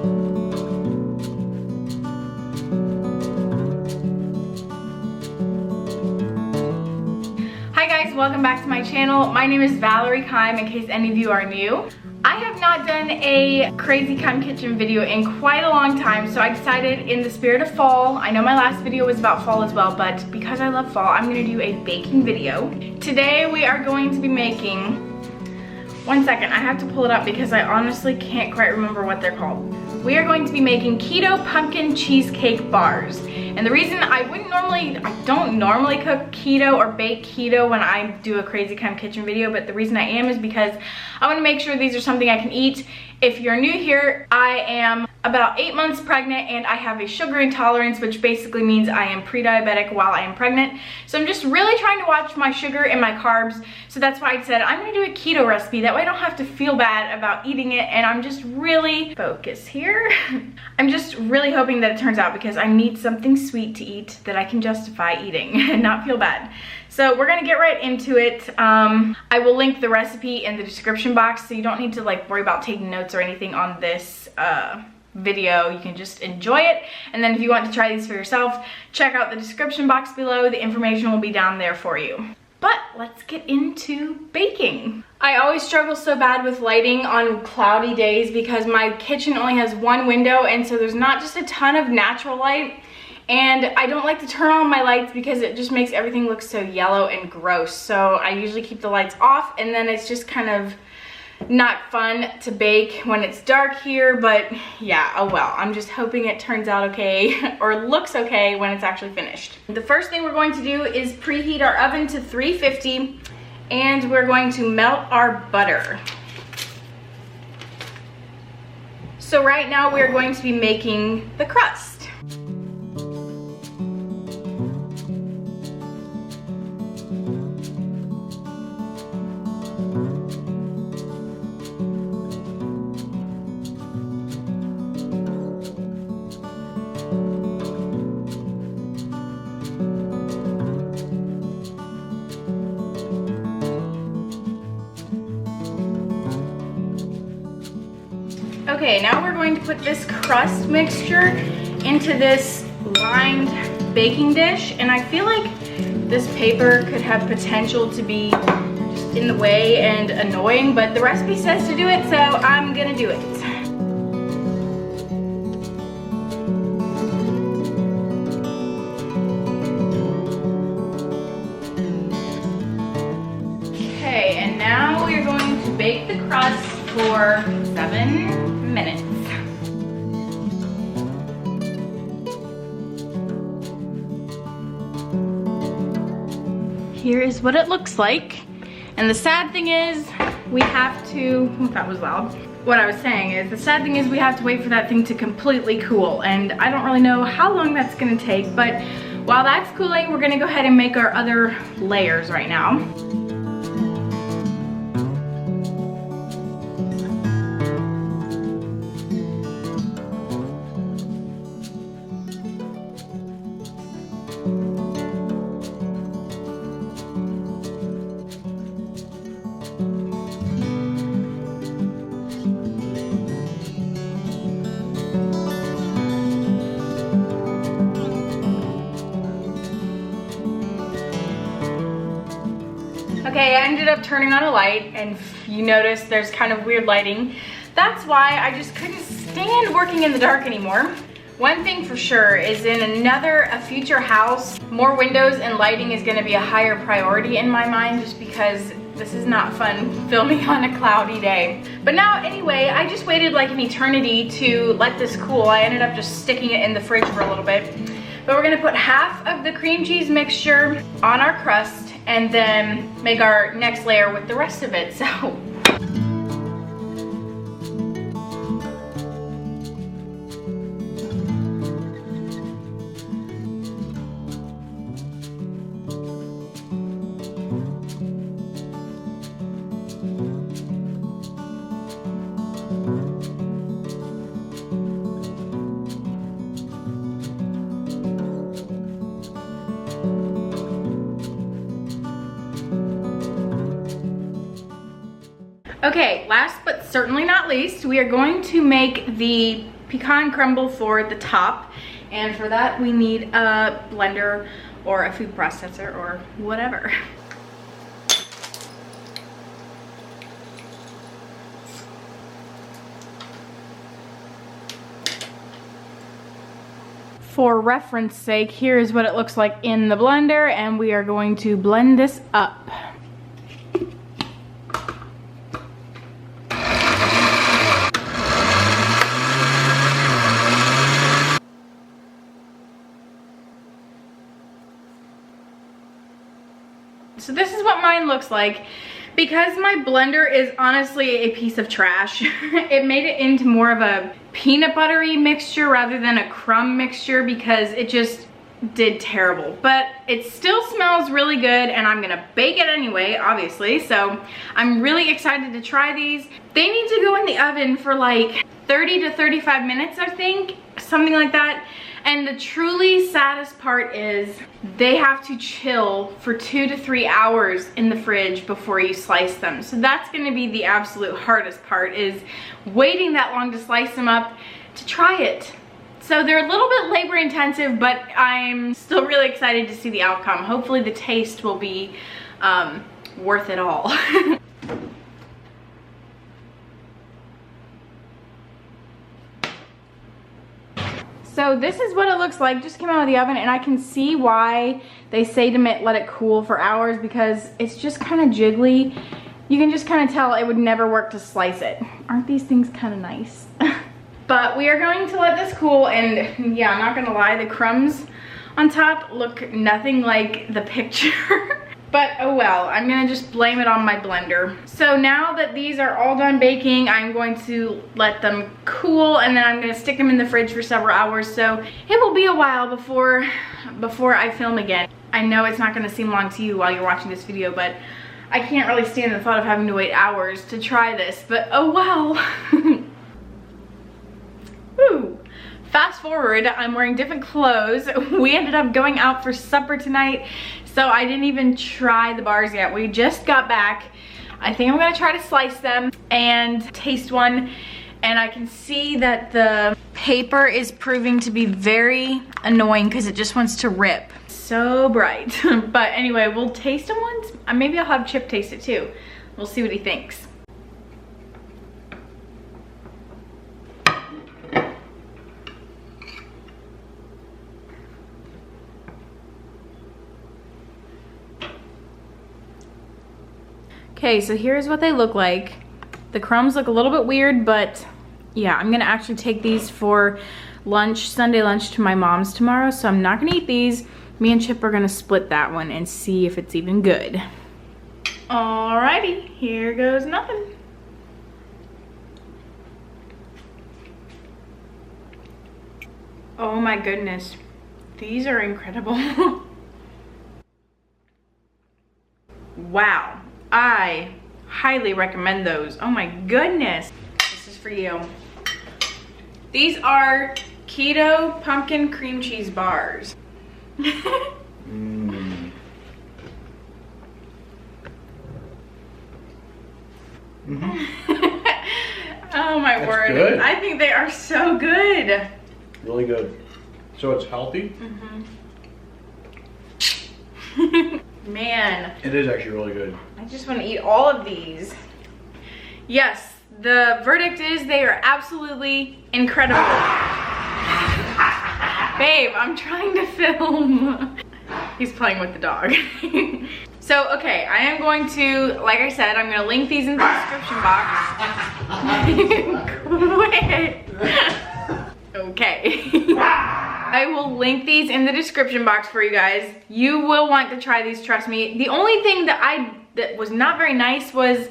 Hi guys, welcome back to my channel. My name is Valerie Keim, in case any of you are new. I have not done a Crazy Keim kitchen video in quite a long time, so I decided in the spirit of fall, I know my last video was about fall as well, but because I love fall, I'm gonna do a baking video. Today we are going to be making, one second, I have to pull it up because I honestly can't quite remember what they're called. We are going to be making keto pumpkin cheesecake bars. And the reason I don't normally cook keto or bake keto when I do a Crazy Keim kitchen video, but the reason I am is because I want to make sure these are something I can eat. If you're new here, I am about 8 months pregnant and I have a sugar intolerance, which basically means I am pre-diabetic while I am pregnant. So I'm just really trying to watch my sugar and my carbs. So that's why I said I'm gonna do a keto recipe. That way I don't have to feel bad about eating it, and I'm just really focused here. I'm just really hoping that it turns out because I need something sweet to eat that I can justify eating and not feel bad. So we're gonna get right into it. I will link the recipe in the description box, so you don't need to like worry about taking notes or anything on this video. You can just enjoy it, and then if you want to try these for yourself, check out the description box below. The information will be down there for you. But let's get into baking. I always struggle so bad with lighting on cloudy days because my kitchen only has one window, and so there's not just a ton of natural light. And I don't like to turn on my lights because it just makes everything look so yellow and gross. So I usually keep the lights off, and then it's just kind of not fun to bake when it's dark here. But yeah, oh well. I'm just hoping it turns out okay or looks okay when it's actually finished. The first thing we're going to do is preheat our oven to 350, and we're going to melt our butter. So right now we're going to be making the crust. Okay, now we're going to put this crust mixture into this lined baking dish, and I feel like this paper could have potential to be just in the way and annoying, but the recipe says to do it, so I'm gonna do it. Okay, and now we're going to bake the crust for 7 minutes. Here is what it looks like. And the sad thing is we have to, that was loud. What I was saying is the sad thing is we have to wait for that thing to completely cool, and I don't really know how long that's gonna take, but while that's cooling, we're gonna go ahead and make our other layers right now. Okay, I ended up turning on a light, and you notice there's kind of weird lighting. That's why I just couldn't stand working in the dark anymore. One thing for sure is in a future house, more windows and lighting is gonna be a higher priority in my mind, just because this is not fun filming on a cloudy day. But now anyway, I just waited like an eternity to let this cool. I ended up just sticking it in the fridge for a little bit. But we're gonna put half of the cream cheese mixture on our crust and then make our next layer with the rest of it. So Okay, last but certainly not least, we are going to make the pecan crumble for the top. And for that, we need a blender or a food processor or whatever. For reference sake, here is what it looks like in the blender, and we are going to blend this up. So this is what mine looks like. Because my blender is honestly a piece of trash, it made it into more of a peanut buttery mixture rather than a crumb mixture because it just did terrible. But it still smells really good and I'm gonna bake it anyway, obviously. So I'm really excited to try these. They need to go in the oven for like 30 to 35 minutes, I think, something like that. And the truly saddest part is they have to chill for 2 to 3 hours in the fridge before you slice them. So that's gonna be the absolute hardest part, is waiting that long to slice them up to try it. So they're a little bit labor intensive, but I'm still really excited to see the outcome. Hopefully the taste will be worth it all. So this is what it looks like, just came out of the oven, and I can see why they say to let it cool for hours, because it's just kind of jiggly. You can just kind of tell it would never work to slice it. Aren't these things kind of nice? But we are going to let this cool, and yeah, I'm not gonna lie, the crumbs on top look nothing like the picture. But oh well, I'm gonna just blame it on my blender. So now that these are all done baking, I'm going to let them cool, and then I'm gonna stick them in the fridge for several hours. So it will be a while before I film again. I know it's not gonna seem long to you while you're watching this video, but I can't really stand the thought of having to wait hours to try this, but oh well. Woo. Fast forward, I'm wearing different clothes. We ended up going out for supper tonight, so I didn't even try the bars yet. We just got back. I think I'm gonna try to slice them and taste one, and I can see that the paper is proving to be very annoying because it just wants to rip. So bright. But anyway, we'll taste them once. Maybe I'll have Chip taste it too. We'll see what he thinks. Okay, so here's what they look like. The crumbs look a little bit weird, but yeah, I'm gonna actually take these for lunch, Sunday lunch, to my mom's tomorrow, so I'm not gonna eat these. Me and Chip are gonna split that one and see if it's even good. Alrighty, here goes nothing. Oh my goodness, these are incredible. Wow. I highly recommend those. Oh my goodness. This is for you. These are keto pumpkin cream cheese bars. Mm. Oh my That's word. good. I think they are so good. Really good. So it's healthy? Mm-hmm. Man. It is actually really good. I just want to eat all of these. Yes, the verdict is they are absolutely incredible. Babe, I'm trying to film. He's playing with the dog. So, okay, I am going to, like I said, I'm going to link these in the description box. Quit. Okay. I will link these in the description box for you guys. You will want to try these, trust me. The only thing that was not very nice was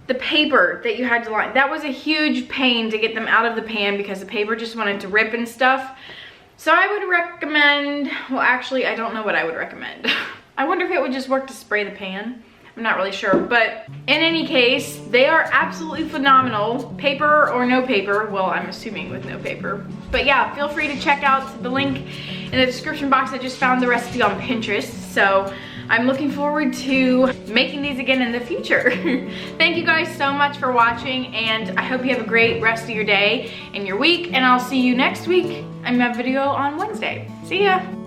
the paper that you had to line. That was a huge pain to get them out of the pan because the paper just wanted to rip and stuff. So I would recommend, well actually I don't know what I would recommend. I wonder if it would just work to spray the pan. I'm not really sure, but in any case, they are absolutely phenomenal. Paper or no paper, well, I'm assuming with no paper. But yeah, feel free to check out the link in the description box. I just found the recipe on Pinterest, so I'm looking forward to making these again in the future. Thank you guys so much for watching, and I hope you have a great rest of your day and your week, and I'll see you next week in my video on Wednesday. See ya.